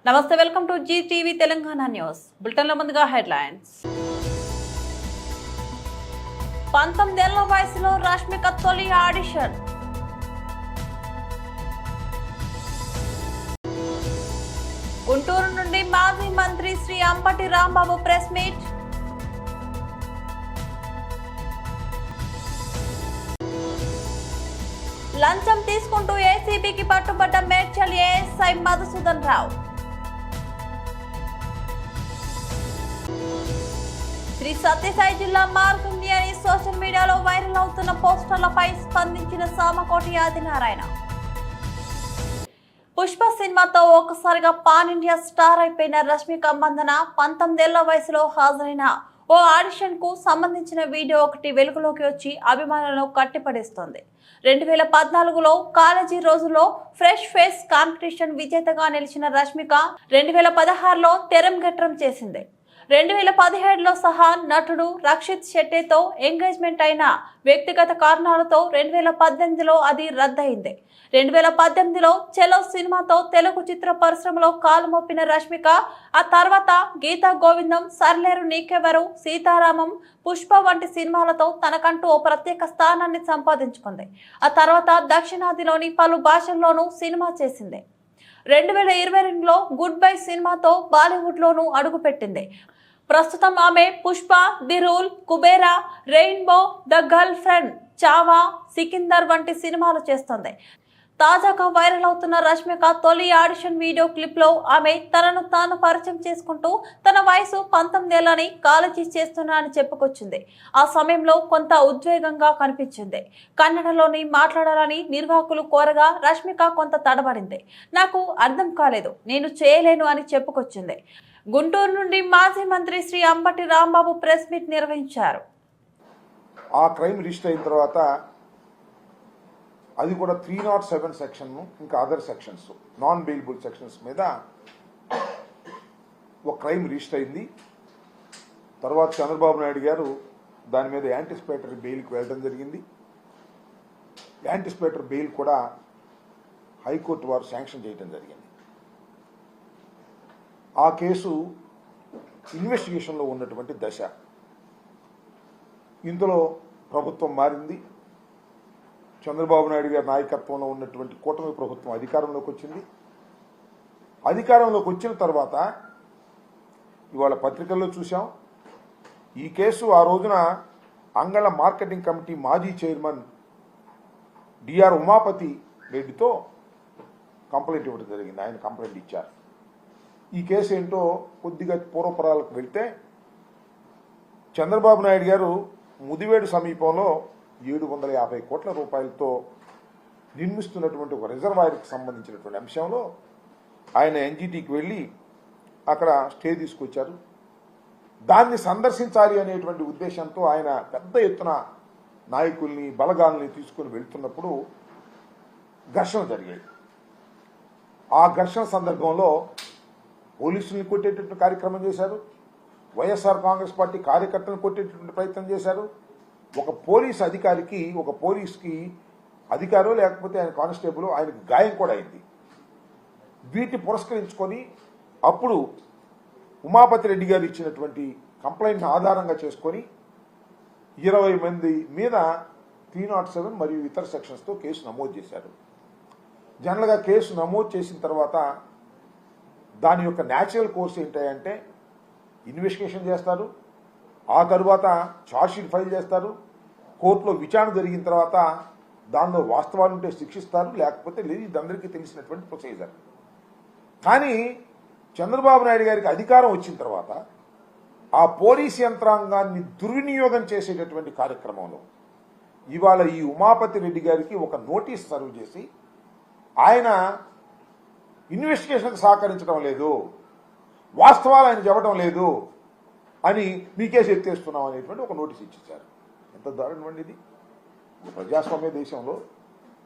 నమస్తే, welcome to GTV Telangana news బులెటిన్ల ముందుగా హెడ్లైన్స్. 19 ఏళ్ల వయసులో రష్మిక తొలి ఆడిషన్. గుంటూరు నుండి మాజీ మంత్రి శ్రీ అంబటి రాంబాబు ప్రెస్ మీట్. లంచం తీసుకుంటూ ఏసీబీకి పట్టుబడ్డ మేడ్చల్ ఏఎస్ఐ మధుసూదన్ రావు. శ్రీ సత్యసాయి జిల్లా మారుతుంది అని సోషల్ మీడియాలో వైరల్ అవుతున్న పోస్టర్లపై స్పందించిన సామకోటి ఆదినారాయణ. పుష్ప సినిమాతో ఒక్కసారిగా పాన్ ఇండియా స్టార్ అయిపోయిన రష్మిక మందన 19 ఏళ్ల వయసులో హాజరైన ఓ ఆడిషన్ కు సంబంధించిన వీడియో ఒకటి వెలుగులోకి వచ్చి అభిమానులను కట్టిపడేస్తోంది. 2014లో కాలేజీ రోజుల్లో ఫ్రెష్ ఫేస్ కాంపిటీషన్ విజేతగా నిలిచిన రష్మిక 2016లో తెరంగేట్రం చేసింది. 2017లో సహా నటుడు రక్షిత్ శెట్టితో ఎంగేజ్మెంట్ అయిన వ్యక్తిగత కారణాలతో 2018లో అది రద్దయింది. 2018లో చెలో సినిమాతో తెలుగు చిత్ర పరిశ్రమలో కాలు మోపిన రష్మిక ఆ తర్వాత గీతా గోవిందం, సర్లేరు నీకెవరు, సీతారామం, పుష్ప వంటి సినిమాలతో తనకంటూ ఓ ప్రత్యేక స్థానాన్ని సంపాదించుకుంది. ఆ తర్వాత దక్షిణాదిలోని పలు భాషల్లోనూ సినిమా చేసింది. 2022లో గుడ్ బై సినిమాతో బాలీవుడ్ లోనూ అడుగుపెట్టింది. ప్రస్తుతం ఆమె Pushpa, the rule, Kubera, rainbow, the girl friend, Chhaava, Sikandar వంటి సినిమాలు చేస్తుంది. తాజాగా వైరల్ అవుతున్న రష్మిక తొలి ఆడిషన్ వీడియో క్లిప్ లో ఆమె తనను తాను పరిచయం చేసుకుంటూ తన వయసు 19 ఏళ్లని కాలేజీ చేస్తున్నా అని చెప్పుకొచ్చింది. ఆ సమయంలో కొంత ఉద్వేగంగా కనిపించింది. కన్నడలోని మాట్లాడాలని నిర్వాహకులు కోరగా రష్మిక కొంత తడబడింది. నాకు అర్థం కాలేదు, నేను చేయలేను అని చెప్పుకొచ్చింది. గుంటూరు నుండి మాజీ మంత్రి శ్రీ అంబటి రాంబాబు ప్రెస్ మీట్ నిర్వహించారు. ఆ క్రైమ్ రిజిస్టర్ అయిన తర్వాత అది కూడా 307 సెక్షన్ ఇంకా other sections non bailable sections మీద ఒక క్రైమ్ రిజిస్టర్ అయింది. తర్వాత చంద్రబాబు నాయుడు గారు దాని మీద యాంటిసిపేటరీ బెయిల్కి వెళ్ళడం జరిగింది. యాంటిసిపేటరీ బెయిల్ కూడా హైకోర్టు వారు శాంక్షన్ చేయడం జరిగింది. ఆ కేసు ఇన్వెస్టిగేషన్లో ఉన్నటువంటి దశ. ఇందులో ప్రభుత్వం మారింది. చంద్రబాబు నాయుడు గారి నాయకత్వంలో ఉన్నటువంటి కూటమి ప్రభుత్వం అధికారంలోకి వచ్చింది. అధికారంలోకి వచ్చిన తర్వాత ఇవాళ పత్రికల్లో చూసాం. ఈ కేసు ఆ రోజున అంగళ మార్కెటింగ్ కమిటీ మాజీ చైర్మన్ డిఆర్ ఉమాపతి రెడ్డితో కంప్లైంట్ ఇవ్వడం జరిగింది. ఆయన కంప్లైంట్ ఇచ్చారు. ఈ కేసు ఏంటో కొద్దిగా పూర్వపరాలకు వెళ్తే, చంద్రబాబు నాయుడు గారు ముదివేడు సమీపంలో 750 కోట్ల రూపాయలతో నిర్మిస్తున్నటువంటి ఒక రిజర్వాయర్కి సంబంధించినటువంటి అంశంలో ఆయన ఎన్జిటికి వెళ్ళి అక్కడ స్టే తీసుకొచ్చారు. దాన్ని సందర్శించాలి అనేటువంటి ఉద్దేశంతో ఆయన పెద్ద ఎత్తున నాయకుల్ని, బలగాల్ని తీసుకుని వెళ్తున్నప్పుడు ఘర్షణ జరిగాయి. ఆ ఘర్షణ సందర్భంలో పోలీసుల్ని కొట్టేటటువంటి కార్యక్రమం చేశారు. వైఎస్ఆర్ కాంగ్రెస్ పార్టీ కార్యకర్తలను కొట్టేటటువంటి ప్రయత్నం చేశారు. ఒక పోలీస్ అధికారికి, ఒక పోలీస్కి అధికారో లేకపోతే ఆయన కానిస్టేబుల్, ఆయనకు గాయం కూడా అయింది. వీటిని పురస్కరించుకొని అప్పుడు ఉమాపతి రెడ్డి గారు ఇచ్చినటువంటి కంప్లైంట్ని ఆధారంగా చేసుకొని 20 మంది మీద 307 మరియు ఇతర సెక్షన్స్తో కేసు నమోదు చేశారు. జనరల్గా కేసు నమోదు చేసిన తర్వాత దాని యొక్క న్యాచురల్ కోర్స్ ఏంటంటే ఇన్వెస్టిగేషన్ చేస్తారు, ఆ తరువాత ఛార్జ్షీట్ ఫైల్ చేస్తారు, కోర్టులో విచారణ జరిగిన తర్వాత దానిలో వాస్తవాలు ఉంటే శిక్షిస్తారు, లేకపోతే లేదు. ఇది అందరికీ తెలిసినటువంటి ప్రొసీజర్. కానీ చంద్రబాబు నాయుడు గారికి అధికారం వచ్చిన తర్వాత ఆ పోలీస్ యంత్రాంగాన్ని దుర్వినియోగం చేసేటటువంటి కార్యక్రమంలో ఇవాళ ఈ ఉమాపతి రెడ్డి గారికి ఒక నోటీస్ సర్వ్ చేసి ఆయన ఇన్వెస్టిగేషన్కి సహకరించడం లేదు, వాస్తవాలు ఆయన చెప్పడం లేదు అని మీకేసి ఎత్తేస్తున్నాం అనేటువంటి ఒక నోటీస్ ఇచ్చేశారు. ఎంత దారుణమండి ఇది! ప్రజాస్వామ్య దేశంలో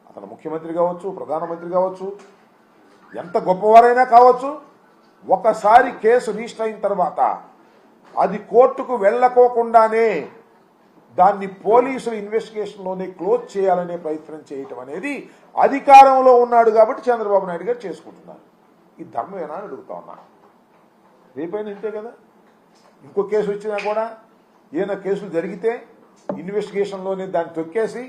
అతను ముఖ్యమంత్రి కావచ్చు, ప్రధానమంత్రి కావచ్చు, ఎంత గొప్పవారైనా కావచ్చు, ఒకసారి కేసు రిజిస్టర్ అయిన తర్వాత అది కోర్టుకు వెళ్ళకోకుండానే దాన్ని పోలీసులు ఇన్వెస్టిగేషన్లోనే క్లోజ్ చేయాలనే ప్రయత్నం చేయటం అనేది అధికారంలో ఉన్నాడు కాబట్టి చంద్రబాబు నాయుడు గారు చేసుకుంటున్నారు. ఈ ధర్మమేనా అని అడుగుతా ఉన్నా. రేపైనా ఇంతే కదా. ఇంకో కేసు వచ్చినా కూడా ఏదైనా కేసులు జరిగితే ఇన్వెస్టిగేషన్లోనే దాన్ని తొక్కేసి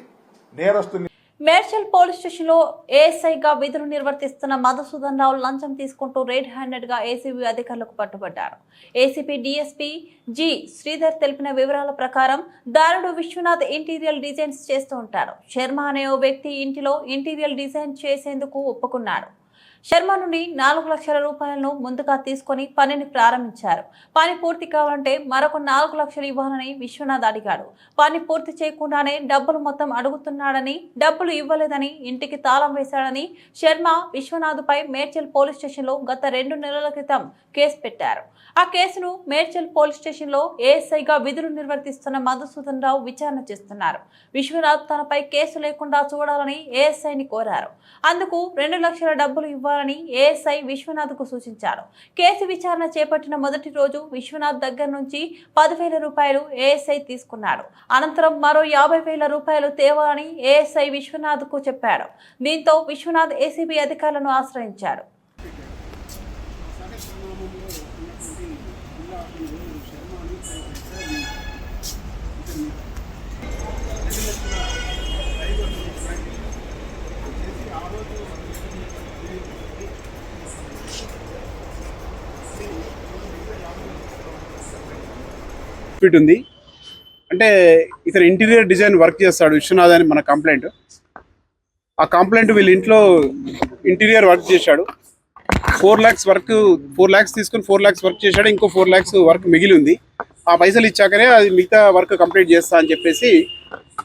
నేరస్తుల్ని. మేడ్చల్ పోలీస్ స్టేషన్ లో ఏఎస్ఐగా విధులు నిర్వర్తిస్తున్న మధుసూదన్ రావు లంచం తీసుకుంటూ రెడ్ హ్యాండెడ్ గా ఏసీబీ అధికారులకు పట్టుబడ్డారు. ఏసీపీ డీఎస్పీ జి శ్రీధర్ తెలిపిన వివరాల ప్రకారం దారుడు విశ్వనాథ్ ఇంటీరియర్ డిజైన్స్ చేస్తూ ఉంటాడు. శర్మ అనే ఓ వ్యక్తి ఇంటిలో ఇంటీరియర్ డిజైన్ చేసేందుకు ఒప్పుకున్నాడు. శర్మ నుండి 4 లక్షల రూపాయలను ముందుగా తీసుకొని పనిని ప్రారంభించారు. పని పూర్తి కావాలంటే మరొక 4 లక్షలు ఇవ్వాలని విశ్వనాథ్ అడిగాడు. పని పూర్తి చేయకుండానే డబ్బులు మొత్తం అడుగుతున్నాడని, డబ్బులు ఇవ్వలేదని, ఇంటికి తాళం వేశాడని శర్మ విశ్వనాథ్పై మేడ్చల్ పోలీస్ స్టేషన్లో గత 2 నెలల క్రితం కేసు పెట్టారు. ఆ కేసును మేడ్చల్ పోలీస్ స్టేషన్లో ఏఎస్ఐగా విధులు నిర్వర్తిస్తున్న మధుసూదన్ రావు విచారణ చేస్తున్నారు. విశ్వనాథ్ తనపై కేసు లేకుండా చూడాలని ఏఎస్ఐని కోరారు. అందుకు 2 లక్షల డబ్బులు ఇవ్వాలని ఏఎస్ఐ విశ్వనాథ్ కు సూచించారు. కేసు విచారణ చేపట్టిన మొదటి రోజు విశ్వనాథ్ దగ్గర నుంచి 10,000 రూపాయలు ఏఎస్ఐ తీసుకున్నాడు. అనంతరం మరో 50,000 రూపాయలు తేవాలని ఏఎస్ఐ విశ్వనాథ్ కు చెప్పాడు. దీంతో విశ్వనాథ్ ఏసీబీ అధికారులను ఆశ్రయించాడు. ఉంది అంటే ఇతను ఇంటీరియర్ డిజైన్ వర్క్ చేస్తాడు విశ్వనాథ్ అని మన కంప్లైంట్. ఆ కంప్లైంట్ వీళ్ళ ఇంట్లో ఇంటీరియర్ వర్క్ చేశాడు. 4 lakhs వర్క్ 4 lakhs తీసుకుని 4 lakhs వర్క్ చేశాడు. ఇంకో 4 lakhs వర్క్ మిగిలి ఉంది. ఆ పైసలు ఇచ్చాకనే అది మిగతా వర్క్ కంప్లీట్ చేస్తా అని చెప్పేసి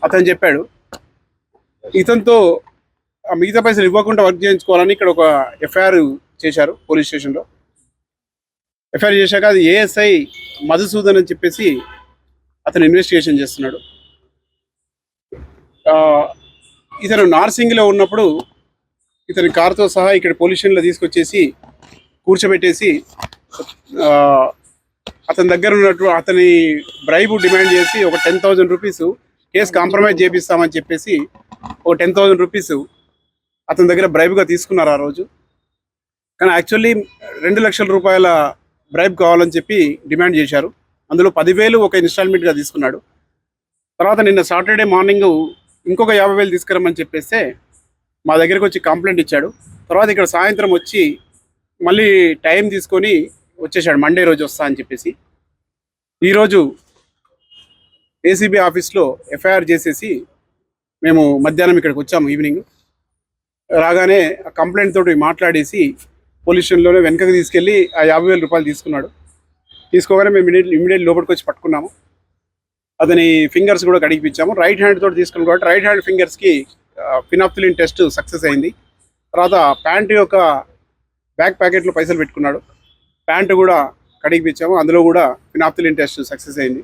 అతను చెప్పాడు. ఇతనితో ఆ మిగతా పైసలు ఇవ్వకుండా వర్క్ చేయించుకోవాలని ఇక్కడ ఒక ఎఫ్ఐఆర్ చేశారు పోలీస్ స్టేషన్లో. ఎఫ్ఐఆర్ చేశాక అది ఏఎస్ఐ మధుసూదన్ అని చెప్పేసి అతను ఇన్వెస్టిగేషన్ చేస్తున్నాడు. ఇతను నార్సింగ్లో ఉన్నప్పుడు ఇతని కారుతో సహా ఇక్కడ పోలీస్ స్టేషన్లో తీసుకొచ్చేసి కూర్చోబెట్టేసి అతని దగ్గర ఉన్నట్టు అతని బ్రైబు డిమాండ్ చేసి ఒక 10,000 రూపీస్ కేసు కాంప్రమైజ్ చేపిస్తామని చెప్పేసి ఒక 10,000 రూపీస్ అతని దగ్గర బ్రైబ్గా తీసుకున్నారు ఆ రోజు. కానీ యాక్చువల్లీ 2 లక్షల రూపాయల బ్రైబ్ కావాలని చెప్పి డిమాండ్ చేశారు. అందులో 10,000 ఒక ఇన్స్టాల్మెంట్గా తీసుకున్నాడు. తర్వాత నిన్న సాటర్డే మార్నింగ్ ఇంకొక 50,000 తీసుకురమ్మని చెప్పేస్తే మా దగ్గరకు వచ్చి కంప్లైంట్ ఇచ్చాడు. తర్వాత ఇక్కడ సాయంత్రం వచ్చి మళ్ళీ టైం తీసుకొని వచ్చేసాడు. మండే రోజు వస్తా అని చెప్పేసి ఈరోజు ఏసీబీ ఆఫీస్లో ఎఫ్ఐఆర్ చేసేసి మేము మధ్యాహ్నం ఇక్కడికి వచ్చాము. ఈవినింగ్ రాగానే ఆ కంప్లైంట్ తోటి మాట్లాడేసి పోలీస్ స్టేషన్లోనే వెనకకి తీసుకెళ్ళి ఆ 50,000 రూపాయలు తీసుకున్నాడు. తీసుకోగానే మేము ఇమీడియట్ లోపలికి వచ్చి పట్టుకున్నాము. అతని ఫింగర్స్ కూడా కడిగిపించాము. రైట్ హ్యాండ్ తోటి తీసుకున్నాం కాబట్టి రైట్ హ్యాండ్ ఫింగర్స్కి ఫినాప్థలిన్ టెస్ట్ సక్సెస్ అయింది. తర్వాత ప్యాంటు యొక్క బ్యాక్ ప్యాకెట్లో పైసలు పెట్టుకున్నాడు. ప్యాంటు కూడా కడిగిపించాము. అందులో కూడా ఫినాప్థలిన్ టెస్ట్ సక్సెస్ అయింది.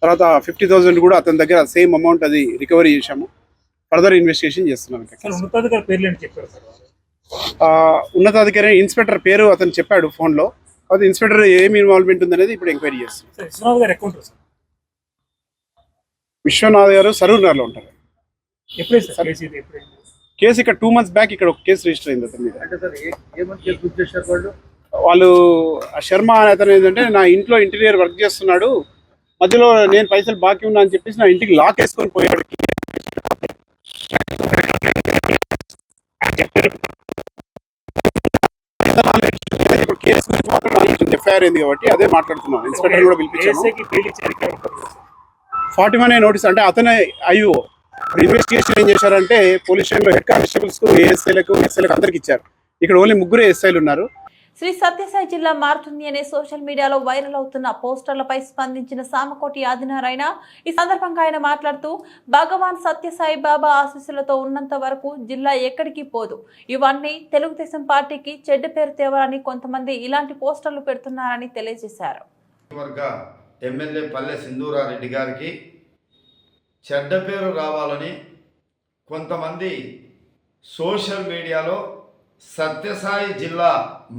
తర్వాత 50,000 కూడా అతని దగ్గర సేమ్ అమౌంట్ అది రికవరీ చేశాము. ఫర్దర్ ఇన్వెస్టిగేషన్ చేస్తున్నాం. ఉన్నతాధికారి ఇన్స్పెక్టర్ పేరు అతను చెప్పాడు ఫోన్లో. అది ఇన్స్పెక్టర్ ఏమి ఇన్వాల్వ్మెంట్ ఉందనేది ఇప్పుడు ఎంక్వైరీ చేస్తాం. విశ్వనాథ్ గారు సరూర్ నగర్లో ఉంటారు. కేసు ఇక్కడ 2 months బ్యాక్ ఇక్కడ ఒక కేసు రిజిస్టర్ అయింది అతని మీద. వాళ్ళు శర్మ అనే అతను ఏంటంటే నా ఇంట్లో ఇంటీరియర్ వర్క్ చేస్తున్నాడు, మధ్యలో నేను పైసలు బాకీ ఉన్నా అని చెప్పేసి నా ఇంటికి లాక్ వేసుకొని పోయాడు. ఎఫ్ఐఆర్ అయింది కాబట్టి అదే మాట్లాడుతున్నాం. ఇన్స్పెక్టర్ కూడా పిలిపించాము. 41A నోటీస్ అంటే అతనే అయ్యో ఇన్వెస్టిగేషన్ ఏం చేశారంటే పోలీస్ స్టేషన్లో హెడ్ కానిస్టేబుల్స్ కు ఏఎస్ఐలకు ఎస్ఐలకు అందరికి ఇచ్చారు. ఇక్కడ ఓన్లీ 3 ఎస్ఐలు ఉన్నారు. శ్రీ సత్యసాయి జిల్లా మారుతుంది అనే సోషల్ మీడియాలో వైరల్ అవుతున్న పోస్టర్లపై స్పందించిన సామకోటి ఆదినారాయణ ఈ సందర్భంగా ఆయన మాట్లాడుతూ భగవాన్ సత్యసాయి బాబా ఆశీస్సులతో ఉన్నంత వరకు జిల్లా ఎక్కడికి పోదు. ఇవన్నీ తెలుగుదేశం పార్టీకి చెడ్డ పేరు తేవాలని కొంతమంది ఇలాంటి పోస్టర్లు పెడుతున్నారని తెలియజేశారు. ఎమ్మెల్యే పల్లె సింధూరారెడ్డి గారికి చెడ్డ పేరు రావాలని కొంతమంది సోషల్ మీడియాలో సత్యసాయి జిల్లా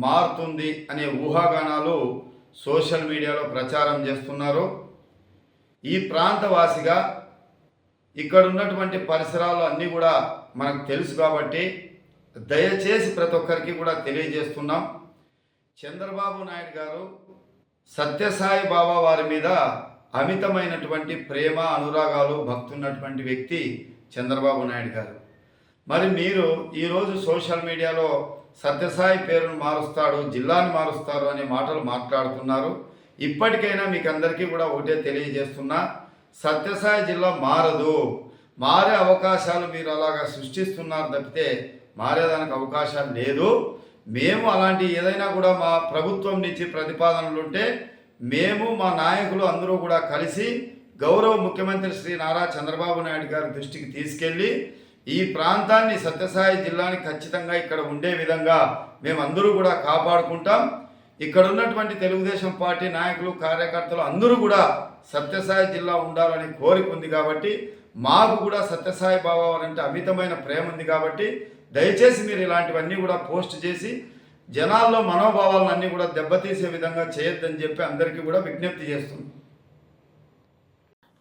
మారుతుంది అనే ఊహాగానాలు సోషల్ మీడియాలో ప్రచారం చేస్తున్నారు. ఈ ప్రాంతవాసిగా ఇక్కడ ఉన్నటువంటి పరిసరాలు అన్నీ కూడా మనకు తెలుసు కాబట్టి దయచేసి ప్రతి ఒక్కరికి కూడా తెలియజేస్తున్నాం. చంద్రబాబు నాయుడు గారు సత్యసాయి బాబా వారి మీద అమితమైనటువంటి ప్రేమ అనురాగాలు భక్తున్నటువంటి వ్యక్తి చంద్రబాబు నాయుడు గారు. మరి మీరు ఈరోజు సోషల్ మీడియాలో సత్యసాయి పేరును మారుస్తాడు, జిల్లాను మారుస్తారు అనే మాటలు మాట్లాడుతున్నారు. ఇప్పటికైనా మీకు అందరికీ కూడా ఒకటే తెలియజేస్తున్నా, సత్యసాయి జిల్లా మారదు. మారే అవకాశాలు మీరు అలాగా సృష్టిస్తున్నారు తప్పితే మారేదానికి అవకాశం లేదు. మేము అలాంటి ఏదైనా కూడా మా ప్రభుత్వం నుంచి ప్రతిపాదనలు ఉంటే మేము మా నాయకులు అందరూ కూడా కలిసి గౌరవ ముఖ్యమంత్రి శ్రీ నారా చంద్రబాబు నాయుడు గారి దృష్టికి తీసుకెళ్ళి ఈ ప్రాంతాన్ని సత్యసాయి జిల్లాని ఖచ్చితంగా ఇక్కడ ఉండే విధంగా మేమందరూ కూడా కాపాడుకుంటాం. ఇక్కడ ఉన్నటువంటి తెలుగుదేశం పార్టీ నాయకులు కార్యకర్తలు అందరూ కూడా సత్యసాయి జిల్లా ఉండాలని కోరిక ఉంది కాబట్టి, మాకు కూడా సత్యసాయి బాబా అంటే అమితమైన ప్రేమ ఉంది కాబట్టి దయచేసి మీరు ఇలాంటివన్నీ కూడా పోస్ట్ చేసి జనాల్లో మనోభావాలను అన్నీ కూడా దెబ్బతీసే విధంగా చేయొద్దని చెప్పి అందరికీ కూడా విజ్ఞప్తి చేస్తుంది.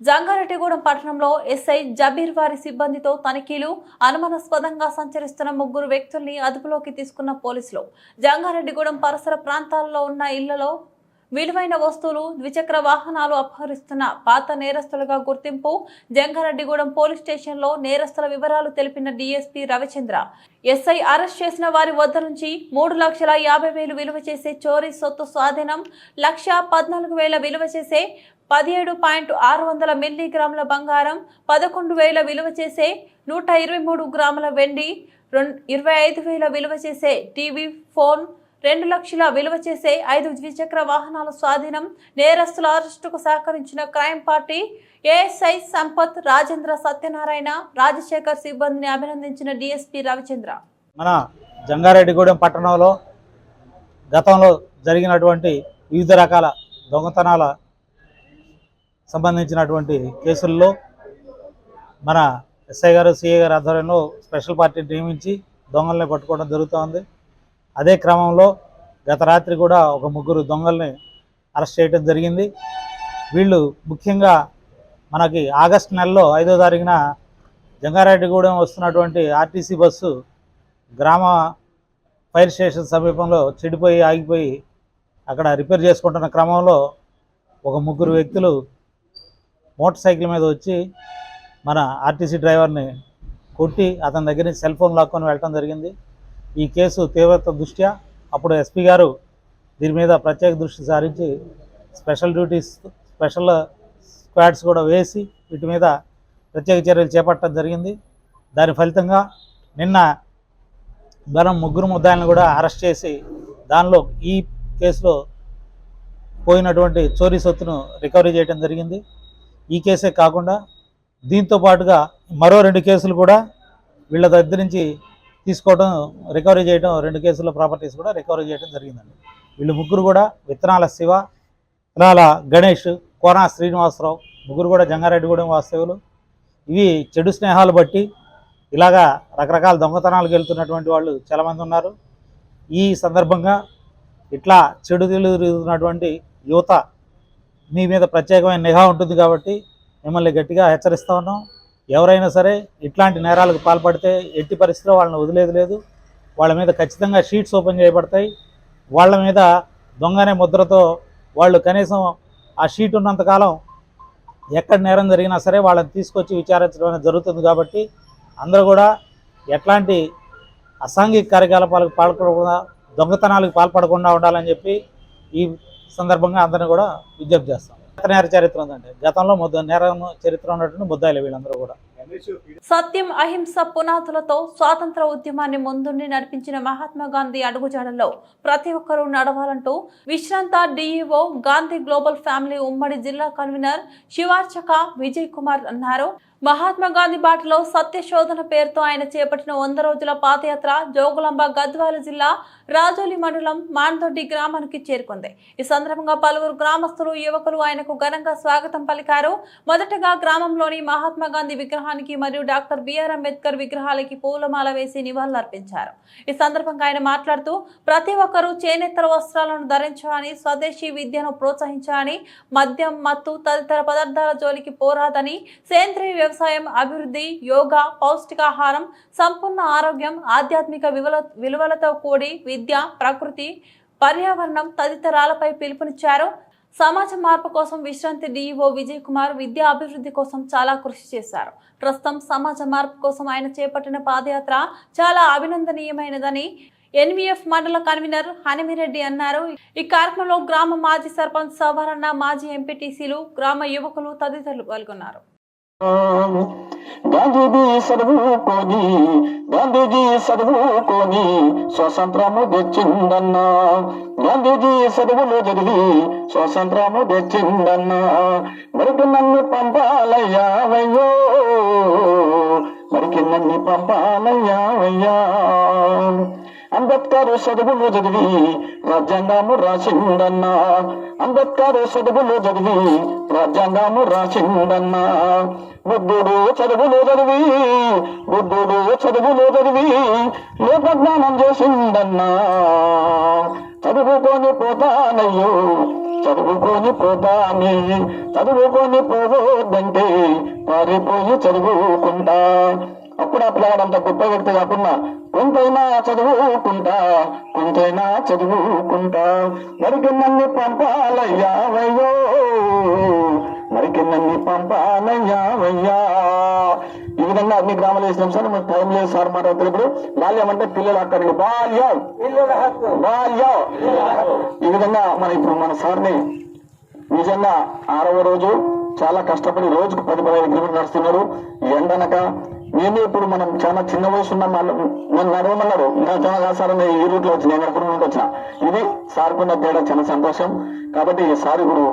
జంగారెడ్డిగూడెం పట్టణంలో ఎస్ఐ జబీర్ వారి సిబ్బందితో తనిఖీలు. అనుమానాస్పదంగా సంచరిస్తున్న 3 వ్యక్తుల్ని అదుపులోకి తీసుకున్న పోలీసులు. జంగారెడ్డిగూడెం పరిసర ప్రాంతాల్లో ఉన్న ఇళ్లలో విలువైన వస్తువులు, ద్విచక్ర వాహనాలు అపహరిస్తున్న పాత నేరస్తులుగా గుర్తింపు. జంగారెడ్డిగూడెం పోలీస్ స్టేషన్లో నేరస్తుల వివరాలు తెలిపిన డీఎస్పీ రవిచంద్ర, ఎస్ఐ అరెస్ట్ చేసిన వారి వద్ద నుంచి 3,50,000 విలువ చేసే చోరీ సొత్తు స్వాధీనం, 1,14,000 విలువ చేసే 17.600 మిల్లీగ్రాముల బంగారం, 11,000 విలువ చేసే 123 గ్రాముల వెండి, 25,000 విలువ చేసే టీవీ, ఫోన్, 2 లక్షల విలువ చేసే 5 ద్విచక్ర వాహనాల స్వాధీనం. నేరస్తుల అరెస్టుకు సహకరించిన crime party ASI Sampath, Rajendra, Satyanarayana, Rajasekhar సిబ్బందిని అభినందించిన డీఎస్పీ రవిచంద్ర. మన జంగారెడ్డిగూడెం పట్టణంలో గతంలో జరిగినటువంటి వివిధ రకాల దొంగతనాల సంబంధించినటువంటి కేసుల్లో మన ఎస్ఐ గారు, సిఐ గారి ఆధ్వర్యంలో స్పెషల్ పార్టీని నియమించి దొంగల్ని పట్టుకోవడం జరుగుతోంది. అదే క్రమంలో గత రాత్రి కూడా ఒక 3 దొంగల్ని అరెస్ట్ చేయడం జరిగింది. వీళ్ళు ముఖ్యంగా మనకి ఆగస్టు నెలలో 5వ తారీఖున జంగారెడ్డిగూడెం వస్తున్నటువంటి ఆర్టీసీ బస్సు గ్రామ ఫైర్ స్టేషన్ సమీపంలో చెడిపోయి ఆగిపోయి అక్కడ రిపేర్ చేసుకుంటున్న క్రమంలో ఒక 3 వ్యక్తులు మోటార్ సైకిల్ మీద వచ్చి మన ఆర్టీసీ డ్రైవర్ని కొట్టి అతని దగ్గర నుంచి సెల్ ఫోన్ లాక్కొని వెళ్ళడం జరిగింది. ఈ కేసు తీవ్రత దృష్ట్యా అప్పుడు ఎస్పీ గారు దీని మీద ప్రత్యేక దృష్టి సారించి స్పెషల్ స్క్వాడ్స్ కూడా వేసి వీటి మీద ప్రత్యేక చర్యలు చేపట్టడం జరిగింది. దాని ఫలితంగా నిన్న మనం 3 ముద్దాయిలను కూడా అరెస్ట్ చేసి దానిలో ఈ కేసులో పోయినటువంటి చోరీ సొత్తును రికవరీ చేయడం జరిగింది. ఈ కేసే కాకుండా దీంతో పాటుగా మరో 2 కేసులు కూడా వీళ్ళ దగ్గర నుంచి తీసుకోవడం, రికవరీ చేయడం, 2 కేసుల ప్రాపర్టీస్ కూడా రికవరీ చేయడం జరిగిందండి. వీళ్ళు 3 కూడా విత్తనాల శివ, విత్తనాల గణేష్, కోనా శ్రీనివాసరావు, 3 కూడా జంగారెడ్డిగూడెం వాస్తవులు. ఇవి చెడు స్నేహాలు బట్టి ఇలాగా రకరకాల దొంగతనాలకు వెళ్తున్నటువంటి వాళ్ళు చాలామంది ఉన్నారు. ఈ సందర్భంగా ఇట్లా చెడు తిరుగుతున్నటువంటి యువత మీ మీద ప్రత్యేకమైన నిఘా ఉంటుంది కాబట్టి మిమ్మల్ని గట్టిగా హెచ్చరిస్తూ ఉన్నాం. ఎవరైనా సరే ఇట్లాంటి నేరాలకు పాల్పడితే ఎట్టి పరిస్థితిలో వాళ్ళని వదిలేది లేదు. వాళ్ళ మీద ఖచ్చితంగా షీట్స్ ఓపెన్ చేయబడతాయి. వాళ్ళ మీద దొంగనే ముద్రతో వాళ్ళు కనీసం ఆ షీట్ ఉన్నంతకాలం ఎక్కడ నేరం జరిగినా సరే వాళ్ళని తీసుకొచ్చి విచారించడం అనేది జరుగుతుంది. కాబట్టి అందరూ కూడా ఎట్లాంటి అసాంఘిక కార్యకలాపాలకు పాల్పడకుండా, దొంగతనాలకు పాల్పడకుండా ఉండాలని చెప్పి ఈ సందర్భంగా అందరినీ కూడా విజ్ఞప్తి చేస్తాం. నేర చరిత్ర ఉందంటే గతంలో నేరం చరిత్ర ఉన్నటువంటి ముద్దాయిలు వీళ్ళందరూ కూడా. సత్యం, అహింస పునాదులతో స్వాతంత్ర ఉద్యమాన్ని ముందుండి నడిపించిన మహాత్మా గాంధీ అడుగుజాడల్లో ప్రతి ఒక్కరూ నడవాలంటూ విశ్రాంత డీఈఓ, గాంధీ గ్లోబల్ ఫ్యామిలీ ఉమ్మడి జిల్లా కన్వీనర్ శివార్చక విజయ్ కుమార్ అన్నారు. మహాత్మా గాంధీ బాటలో సత్య శోధన పేరుతో ఆయన చేపట్టిన 100 రోజుల పాదయాత్ర జోగులాంబ, గద్వాల జిల్లా రాజోలి మండలం మాందొడ్డి గ్రామానికి చేరుకుంది. ఈ సందర్భంగా పలువురు గ్రామస్తులు, యువకులు ఆయనకు ఘనంగా స్వాగతం పలికారు. మొదటగా గ్రామంలోని మహాత్మా గాంధీ విగ్రహానికి మరియు డాక్టర్ బిఆర్ అంబేద్కర్ విగ్రహాలకి పూలమాల వేసి నివాళులర్పించారు. ఈ సందర్భంగా ఆయన మాట్లాడుతూ ప్రతి ఒక్కరూ చేనేతర వస్త్రాలను ధరించాలని, స్వదేశీ విద్యను ప్రోత్సహించాలని, మద్యం, మత్తు తదితర పదార్థాల జోలికి పోరాదని, సేంద్రీయ వ్యవసాయం, అభివృద్ధి, యోగా, పౌష్టికాహారం, సంపూర్ణ ఆరోగ్యం, ఆధ్యాత్మిక విలువలతో కూడి విద్య, ప్రకృతి, పర్యావరణం తదితరాలపై పిలుపునిచ్చారు. సమాజ మార్పు కోసం విశ్రాంతి డీఈఓ విజయ్ కుమార్ విద్యా అభివృద్ధి కోసం చాలా కృషి చేశారు. ప్రస్తుతం సమాజ మార్పు కోసం ఆయన చేపట్టిన పాదయాత్ర చాలా అభినందనీయమైనదని ఎన్వీఎఫ్ మండల కన్వీనర్ హనిమిరెడ్డి అన్నారు. ఈ కార్యక్రమంలో గ్రామ మాజీ సర్పంచ్ సవరణ, మాజీ ఎంపీటీసీలు, గ్రామ యువకులు తదితరులు పాల్గొన్నారు. గాంధీజీ చదువుకొని స్వతంత్రము తెచ్చిందన్నా, గాంధీజీ చదువులు చదివి స్వతంత్రము తెచ్చిందన్నా, మరికి నన్ను పంపాలయ్యావయ్యో, మరికి నన్ను పంపాలయ్యావయ్యా. అంబేద్కర్ చదువులు చదివి రాజ్యాంగము రాసిందన్నా, అంబేద్కర్ చదువులు చదివి రాజ్యాంగము రాసిందన్నా, బుద్ధుడు చదువులు చదివి లోకజ్ఞానం చేసిందన్నా. చదువుకొని పోతానయ్యో, చదువుకొని పోతాని, చదువుకొని పోవద్దంటే పారిపోయి చదువుకుంటా. అప్పుడు ఆ పిల్లగాడంత గొప్ప వ్యక్తి కాకుండా కొంతైనా చదువుకుంటా, కొంతైనా చదువుకుంటా, మరికి నన్ను పంపాలయ్యావయ్యో, మరికి నన్ను పంపాలయ్యావయ్యా. ఈ విధంగా అన్ని గ్రామాలు వేసినాం సార్. మనకు టైం లేదు సార్ మాట్లాడుతున్నారు. ఇప్పుడు బాల్యం అంటే పిల్లలు అక్కడికి బాల్యం, బాల్యం. ఈ విధంగా మన సార్ని నిజంగా 6వ రోజు చాలా కష్టపడి రోజుకు 10-15 కిలోమీటర్లు నడుస్తున్నాడు. ఎండనక మేము ఇప్పుడు మనం చాలా చిన్న వయసు ఉన్న నన్ను నడవమన్నారు. ఇంకా చాలా సార్ ఈ రూట్లో వచ్చి నేను ఎక్కడ నుండి వచ్చిన. ఇది సార్కున్న తేడా చాలా సంతోషం. కాబట్టి సార్ ఇప్పుడు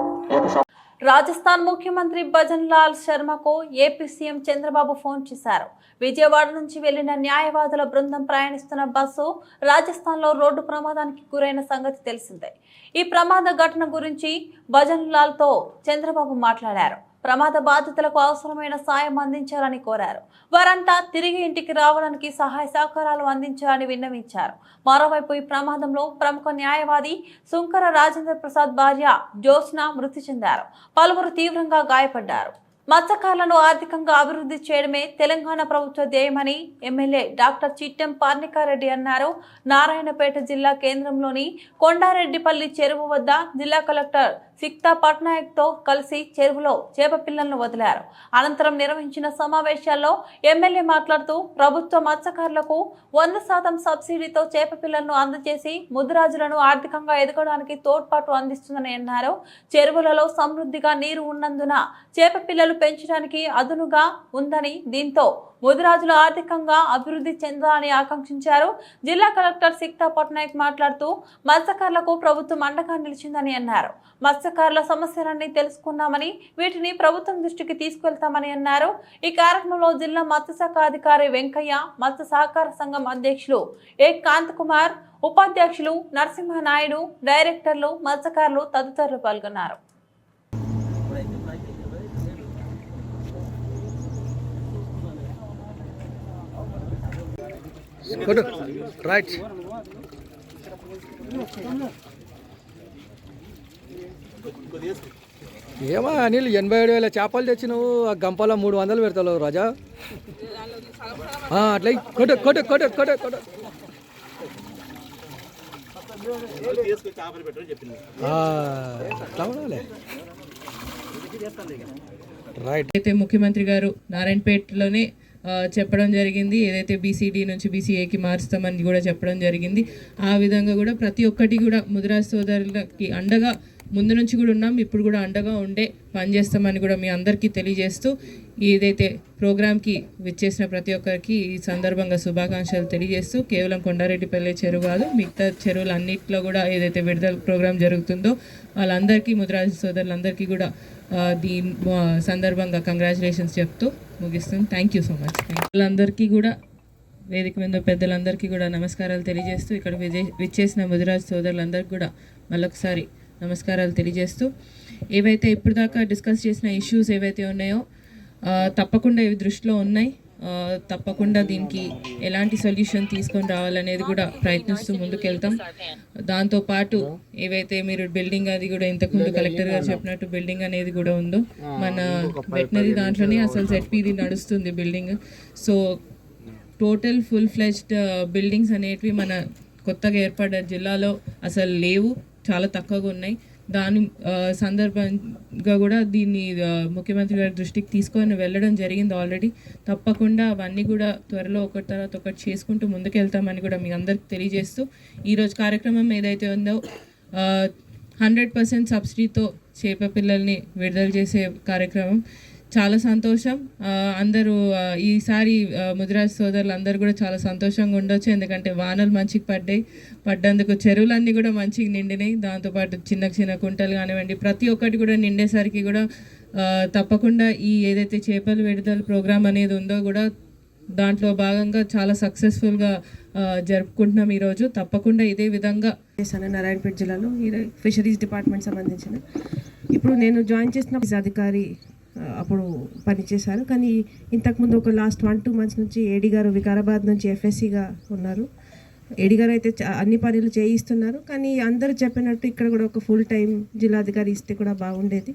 రాజస్థాన్ ముఖ్యమంత్రి భజన్ లాల్ శర్మకు ఏపీ సీఎం చంద్రబాబు ఫోన్ చేశారు. విజయవాడ నుంచి వెళ్లిన న్యాయవాదుల బృందం ప్రయాణిస్తున్న బస్సు రాజస్థాన్లో రోడ్డు ప్రమాదానికి గురైన సంగతి తెలిసిందే. ఈ ప్రమాద ఘటన గురించి భజన్ లాల్తో చంద్రబాబు మాట్లాడారు. ప్రమాద బాధితులకు అవసరమైన సాయం అందించాలని కోరారు. వారంతా తిరిగి ఇంటికి రావడానికి సహాయ సహకారాలు అందించాలని విన్నవించారు. మరోవైపు ఈ ప్రమాదంలో ప్రముఖ న్యాయవాది సుంకర రాజేంద్ర ప్రసాద్ భార్య జ్యోత్స్న మృతి చెందారు. పలువురు తీవ్రంగా గాయపడ్డారు. మత్స్యకారులను ఆర్థికంగా అభివృద్ధి చేయడమే తెలంగాణ ప్రభుత్వ ధ్యేయమని ఎమ్మెల్యే డాక్టర్ చిట్టెం పార్నికారెడ్డి అన్నారు. నారాయణపేట జిల్లా కేంద్రంలోని కొండారెడ్డిపల్లి చెరువు వద్ద జిల్లా కలెక్టర్ సిక్తా పట్నాయక్తో కలిసి చెరువులో చేప పిల్లలను వదిలారు. అనంతరం నిర్వహించిన సమావేశాల్లో ఎమ్మెల్యే మాట్లాడుతూ ప్రభుత్వ మత్స్యకారులకు 100% సబ్సిడీతో చేప పిల్లలను అందజేసి ముదిరాజులను ఆర్థికంగా ఎదగడానికి తోడ్పాటు అందిస్తుందని అన్నారు. చెరువులలో సమృద్ధిగా నీరు ఉన్నందున చేప పిల్లలు పెంచడానికి అదునుగా ఉందని, దీంతో ముదిరాజులు ఆర్థికంగా అభివృద్ధి చెందాలని ఆకాంక్షించారు. జిల్లా కలెక్టర్ సిక్తా పట్నాయక్ మాట్లాడుతూ మత్స్యకారులకు ప్రభుత్వం అండగా నిలిచిందని అన్నారు. మత్స్యకారుల సమస్యలన్నీ తెలుసుకున్నామని, వీటిని ప్రభుత్వం దృష్టికి తీసుకెళ్తామని అన్నారు. ఈ కార్యక్రమంలో జిల్లా మత్స్యశాఖ అధికారి వెంకయ్య, మత్స్య సహకార సంఘం అధ్యక్షులు ఏ కాంత్ కుమార్, ఉపాధ్యక్షులు నరసింహనాయుడు, డైరెక్టర్లు, మత్స్యకారులు తదితరులు పాల్గొన్నారు. రైట్ ఏమో అనిల్ 87,000 చేపలు తెచ్చి నువ్వు ఆ గంపలో 300 పెడతావు రాజా. అట్లా కొట్టు కొట్టు కొట్టు కొట్టు కొట్టు రైట్. అయితే ముఖ్యమంత్రి గారు నారాయణపేటలోనే చెప్పడం జరిగింది. ఏదైతే బీసీడీ నుంచి బీసీఏకి మారుస్తామని కూడా చెప్పడం జరిగింది. ఆ విధంగా కూడా ప్రతి ఒక్కటి కూడా ముదిరాజ్ సోదరులకి అండగా ముందు నుంచి కూడా ఉన్నాం, ఇప్పుడు కూడా అండగా ఉండే పనిచేస్తామని కూడా మీ అందరికీ తెలియజేస్తూ, ఏదైతే ప్రోగ్రామ్కి విచ్చేసిన ప్రతి ఒక్కరికి ఈ సందర్భంగా శుభాకాంక్షలు తెలియజేస్తూ, కేవలం కొండారెడ్డిపల్లి చెరువు కాదు మిగతా చెరువులు అన్నింటిలో కూడా ఏదైతే విడుదల ప్రోగ్రాం జరుగుతుందో వాళ్ళందరికీ ముదిరాజ్ సోదరులందరికీ కూడా దీని సందర్భంగా కంగ్రాచులేషన్స్ చెప్తూ ముగిస్తుంది. Thank you so much. వాళ్ళందరికీ కూడా వేదిక మీద పెద్దలందరికీ కూడా నమస్కారాలు తెలియజేస్తూ, ఇక్కడ విచ్చేసిన ముదిరాజ్ సోదరులందరికీ కూడా మళ్ళొకసారి నమస్కారాలు తెలియజేస్తూ, ఏవైతే ఇప్పుడు దాకా డిస్కస్ చేసిన ఇష్యూస్ ఏవైతే ఉన్నాయో తప్పకుండా ఇవి దృష్టిలో ఉన్నాయి. తప్పకుండా దీనికి ఎలాంటి సొల్యూషన్ తీసుకొని రావాలనేది కూడా ప్రయత్నిస్తూ ముందుకెళ్తాం. దాంతోపాటు ఏవైతే మీరు బిల్డింగ్ అది కూడా ఇంతకుముందు కలెక్టర్ గారు చెప్పినట్టు బిల్డింగ్ అనేది కూడా ఉందో మన వెటనరీ దాంట్లోనే అసలు ZPది నడుస్తుంది building. So total full fledged buildings అనేటివి మన కొత్తగా ఏర్పడ్డ జిల్లాలో అసలు లేవు, చాలా తక్కువగా ఉన్నాయి. దాని సందర్భంగా కూడా దీన్ని ముఖ్యమంత్రి గారి దృష్టికి తీసుకొని వెళ్ళడం జరిగింది ఆల్రెడీ. తప్పకుండా అవన్నీ కూడా త్వరలో ఒకటి తర్వాత ఒకటి చేసుకుంటూ ముందుకెళ్తామని కూడా మీ అందరికి తెలియజేస్తూ ఈరోజు కార్యక్రమం ఏదైతే ఉందో 100% సబ్సిడీతో చేప పిల్లల్ని విడుదల చేసే కార్యక్రమం. చాలా సంతోషం. అందరూ ఈసారి ముదిరాజ్ సోదరులు అందరూ కూడా చాలా సంతోషంగా ఉండొచ్చు, ఎందుకంటే వానలు మంచిగా పడ్డందుకు చెరువులన్నీ కూడా మంచిగా నిండినాయి. దాంతోపాటు చిన్న చిన్న కుంటలు కానివ్వండి, ప్రతి ఒక్కటి కూడా నిండేసరికి కూడా తప్పకుండా ఈ ఏదైతే చేపల విడుదల ప్రోగ్రామ్ అనేది ఉందో కూడా దాంట్లో భాగంగా చాలా సక్సెస్ఫుల్గా జరుపుకుంటున్నాం ఈరోజు. తప్పకుండా ఇదే విధంగా చేశాను నారాయణపేట జిల్లాలో ఫిషరీస్ డిపార్ట్మెంట్ సంబంధించిన. ఇప్పుడు నేను జాయిన్ చేసిన అధికారి అప్పుడు పనిచేశారు, కానీ ఇంతకుముందు ఒక లాస్ట్ 1-2 months నుంచి ఏడీ గారు వికారాబాద్ నుంచి ఎఫ్ఎస్సిగా ఉన్నారు. ఏడీ గారు అయితే అన్ని పనులు చేయిస్తున్నారు, కానీ అందరూ చెప్పినట్టు ఇక్కడ కూడా ఒక ఫుల్ టైం జిల్లాధికారి ఇస్తే కూడా బాగుండేది.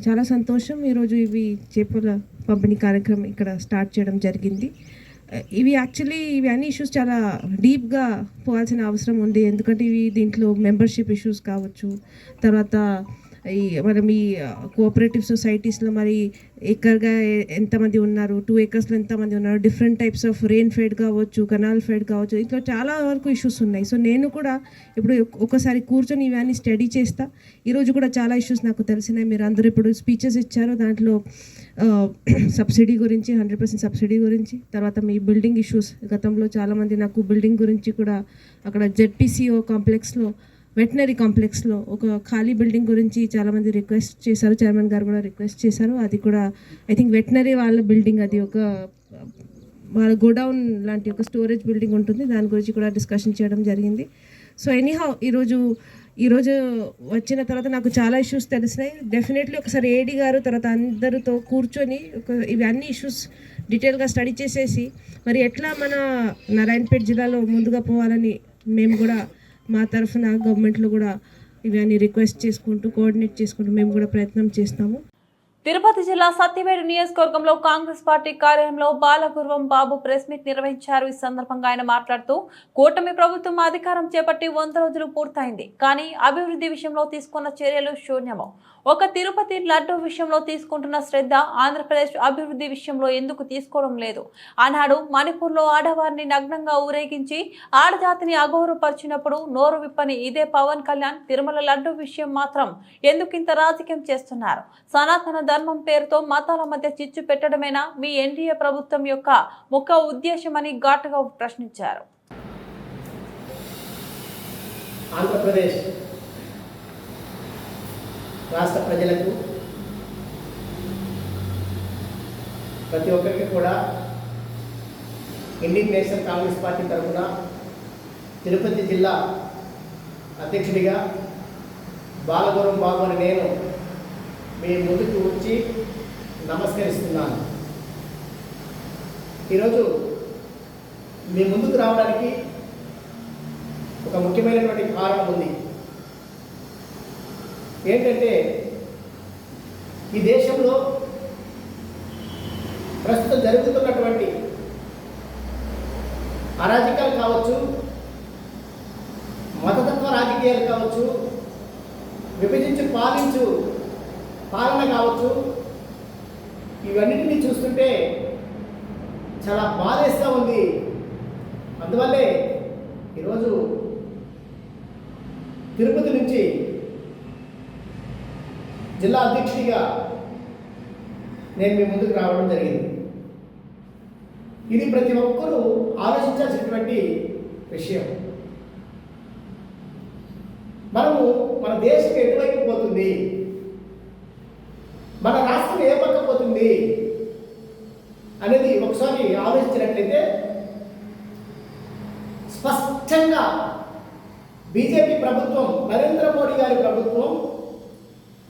చాలా సంతోషం. ఈరోజు ఇవి చేపల పంపిణీ కార్యక్రమం ఇక్కడ స్టార్ట్ చేయడం జరిగింది. ఇవి అన్ని ఇష్యూస్ చాలా డీప్గా పోవాల్సిన అవసరం ఉంది, ఎందుకంటే దీంట్లో మెంబర్షిప్ ఇష్యూస్ కావచ్చు, తర్వాత మనం ఈ కోఆపరేటివ్ సొసైటీస్లో మరి ఎకర్గా ఎంతమంది ఉన్నారు, 2 acresలో ఎంతమంది ఉన్నారు, different types of rain fed కావచ్చు, కెనాల్ ఫెడ్ కావచ్చు, ఇట్లా చాలా వరకు ఇష్యూస్ ఉన్నాయి. సో నేను కూడా ఇప్పుడు ఒకసారి కూర్చొని ఇవన్నీ స్టడీ చేస్తా. ఈరోజు కూడా చాలా ఇష్యూస్ నాకు తెలిసినాయి. మీరు అందరూ ఇప్పుడు స్పీచెస్ ఇచ్చారు, దాంట్లో సబ్సిడీ గురించి 100% సబ్సిడీ గురించి, తర్వాత మీ బిల్డింగ్ ఇష్యూస్. గతంలో చాలామంది నాకు బిల్డింగ్ గురించి కూడా అక్కడ జెడ్పీసీఓ కాంప్లెక్స్లో వెటనరీ కాంప్లెక్స్లో ఒక ఖాళీ బిల్డింగ్ గురించి చాలామంది రిక్వెస్ట్ చేశారు, చైర్మన్ గారు కూడా రిక్వెస్ట్ చేశారు. అది కూడా ఐ థింక్ వెటనరీ వాళ్ళ బిల్డింగ్, అది ఒక వాళ్ళ గోడౌన్ లాంటి ఒక స్టోరేజ్ బిల్డింగ్ ఉంటుంది, దాని గురించి కూడా డిస్కషన్ చేయడం జరిగింది. సో ఎనీహౌ ఈరోజు వచ్చిన తర్వాత నాకు చాలా ఇష్యూస్ తెలిసినాయి. డెఫినెట్లీ ఒకసారి ఏడీ గారు తర్వాత అందరితో కూర్చొని ఇవి అన్ని ఇష్యూస్ డీటెయిల్గా స్టడీ చేసేసి మరి ఎట్లా మన నారాయణపేట జిల్లాలో ముందుగా పోవాలని మేము కూడా మా తరఫున గవర్నమెంట్లో కూడా ఇవన్నీ రిక్వెస్ట్ చేసుకుంటూ కోఆర్డినేట్ చేసుకుంటూ మేము కూడా ప్రయత్నం చేస్తాము. తిరుపతి జిల్లా సత్యవేడు నియోజకవర్గంలో కాంగ్రెస్ పార్టీ కార్యాలయంలో బాలగుర్వం బాబు ప్రెస్ మీట్ నిర్వహించారు. ఈ సందర్భంగా ఆయన మాట్లాడుతూ కూటమి ప్రభుత్వం అధికారం చేపట్టి 100 రోజులు పూర్తయింది, కానీ అభివృద్ధి విషయంలో తీసుకున్న చర్యలు శూన్యము. ఒక తిరుపతి లడ్డు విషయంలో తీసుకుంటున్న శ్రద్ధ ఆంధ్రప్రదేశ్ అభివృద్ధి విషయంలో ఎందుకు తీసుకోవడం లేదు? ఆనాడు మణిపూర్లో ఆడవారిని నగ్నంగా ఊరేగించి ఆడజాతిని అగౌరవపరిచినప్పుడు నోరు విప్పని ఇదే పవన్ కళ్యాణ్ తిరుమల లడ్డు విషయం మాత్రం ఎందుకింత రాజకీయం చేస్తున్నారు? సనాతన ధర్మం పేరుతో మతాల మధ్య చిచ్చు పెట్టడమేనా మీ ఎన్డీఏ ప్రభుత్వం యొక్క ముఖ్య ఉద్దేశమని ఘాటుగా ప్రశ్నించారు. ఆంధ్రప్రదేశ్ రాష్ట్ర ప్రజలకు ప్రతి ఒక్కరికి కూడా ఇండియన్ నేషనల్ కాంగ్రెస్ పార్టీ తరఫున తిరుపతి జిల్లా అధ్యక్షుడిగా బాలగురం బాబు అని నేను మీ ముందుకు వచ్చి నమస్కరిస్తున్నాను. ఈరోజు మీ ముందుకు రావడానికి ఒక ముఖ్యమైనటువంటి కారణం ఉంది. ఏంటంటే ఈ దేశంలో ప్రస్తుతం జరుగుతున్నటువంటి అరాజకాలు కావచ్చు, మతతత్వ రాజకీయాలు కావచ్చు, విభజించి పాలన కావచ్చు, ఇవన్నిటినీ చూస్తుంటే చాలా బాధేస్తూ ఉంది. అందువల్లే ఈరోజు తిరుపతి నుంచి జిల్లా అధ్యక్షుడిగా నేను మీ ముందుకు రావడం జరిగింది. ఇది ప్రతి ఒక్కరూ ఆలోచించాల్సినటువంటి విషయం. మన దేశం ఎటువైపు పోతుంది, మన రాష్ట్రం ఏ పక్క పోతుంది అనేది ఒకసారి ఆలోచించినట్లయితే స్పష్టంగా బీజేపీ ప్రభుత్వం, నరేంద్ర మోడీ గారి ప్రభుత్వం,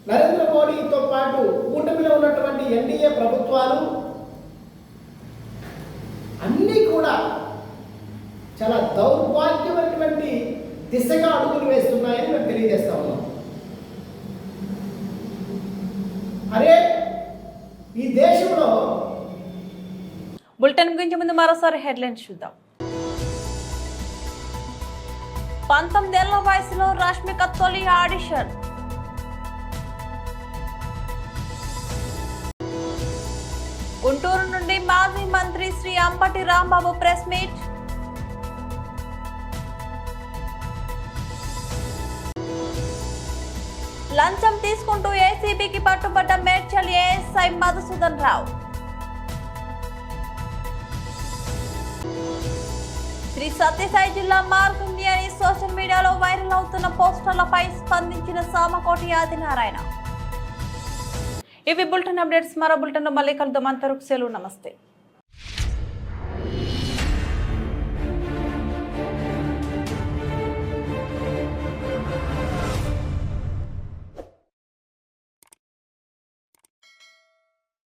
నరేంద్ర మోడీతో పాటు కూటమిలో ఉన్నటువంటి ఎన్డీఏ ప్రభుత్వాలు అన్నీ కూడా చాలా దౌర్భాగ్యమైనటువంటి దిశగా అడుగులు వేస్తున్నాయని మేము తెలియజేస్తా ఉన్నాం. అరే ఈ దేశంలో బులెటిన్ గురించి ముందు మరోసారి హెడ్లైన్స్ చూద్దాం. 19 ఏళ్ల వయసులో రష్మిక తొలి ఆడిషన్. గుంటూరు నుండి మాజీ మంత్రి శ్రీ అంబటి రాంబాబు ప్రెస్ మీట్. లంచం తీసుకుంటూ ఏసీబీకి పట్టుబడ్డ మేడ్చల్ ఏఎస్ఐ మధుసూదన్ రావు. శ్రీ సత్యసాయి జిల్లా మారుతుంది అని సోషల్ మీడియాలో వైరల్ అవుతున్న పోస్టర్లపై స్పందించిన సామకోటి ఆదినారాయణ. ఇవి బులెటిన్ అప్డేట్స్. మరో బులెటిన్లో మళ్ళీ కలుద్దాం. అంతవరకు సెలవు. నమస్తే.